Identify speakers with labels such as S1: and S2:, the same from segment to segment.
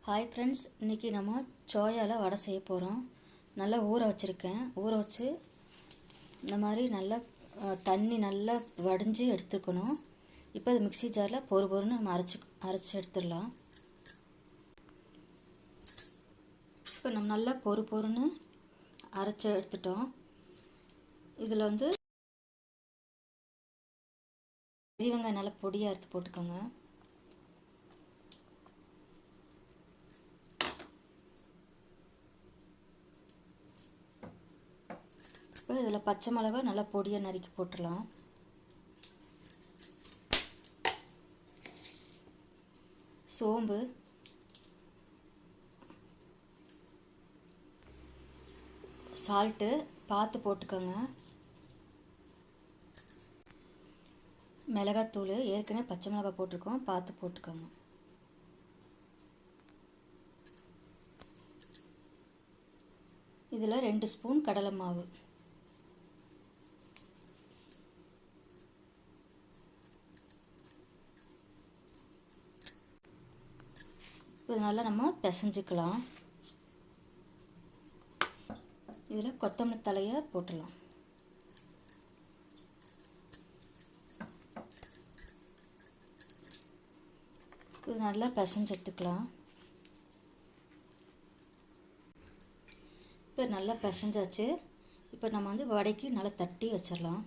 S1: Hi friends, இன்றைக்கி நம்ம சோயாவில் வடை செய்ய போகிறோம். நல்லா ஊற வச்சுருக்கேன். ஊற வச்சு இந்த மாதிரி நல்லா தண்ணி நல்லா வடிஞ்சு எடுத்துக்கணும். இப்போ இது மிக்ஸி ஜாரில் பொறுன்னு நம்ம அரைச்சி எடுத்துடலாம். இப்போ நம்ம நல்லா பொறுன்னு அரைச்சி எடுத்துட்டோம். இதில் வந்து பெரிய வெங்காயம் நல்லா பொடியாக அறுத்து போட்டுக்கோங்க. இப்போ இதில் பச்சை மிளகாய் நல்லா பொடியாக நறுக்கி போட்டுடலாம். சோம்பு, சால்ட்டு பார்த்து போட்டுக்கோங்க. மிளகாத்தூள் ஏற்கனவே பச்சை மிளகாய் போட்டிருக்கோம், பார்த்து போட்டுக்கோங்க. இதில் 2 ஸ்பூன் கடலை மாவு, இது நல்லா நம்ம பிசைஞ்சிக்கலாம். இதில் கொத்தமல்லி தலையை போட்டுடலாம். இது நல்லா பிசைஞ்சு எடுத்துக்கலாம். இப்போ நல்லா பிசைஞ்சாச்சு. இப்போ நம்ம வந்து வடைக்கு நல்லா தட்டி வச்சிடலாம்.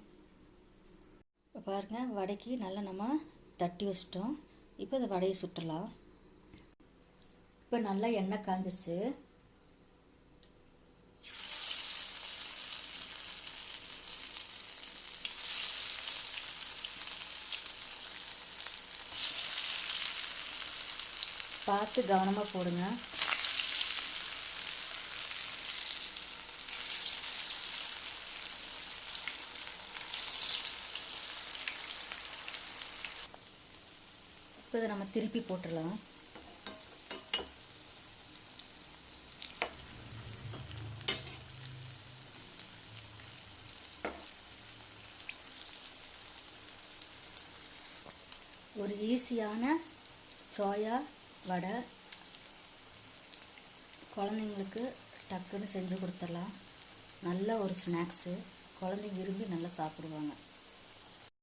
S1: இப்போ பாருங்கள், வடைக்கு நல்லா நம்ம தட்டி வச்சிட்டோம். இப்போ இந்த வடையை சுட்டலாம். இப்போ நல்லா எண்ணெய் காஞ்சிருச்சு. பார்த்து கவனமாக போடுங்க. இப்போ இதை நம்ம திருப்பி போட்டுடலாம். ஒரு ஈஸியான சோயா வடை குழந்தைங்களுக்கு டக்குன்னு செஞ்சு கொடுத்துடலாம். நல்ல ஒரு ஸ்நாக்ஸு, குழந்தைங்க விரும்பி நல்லா சாப்பிடுவாங்க.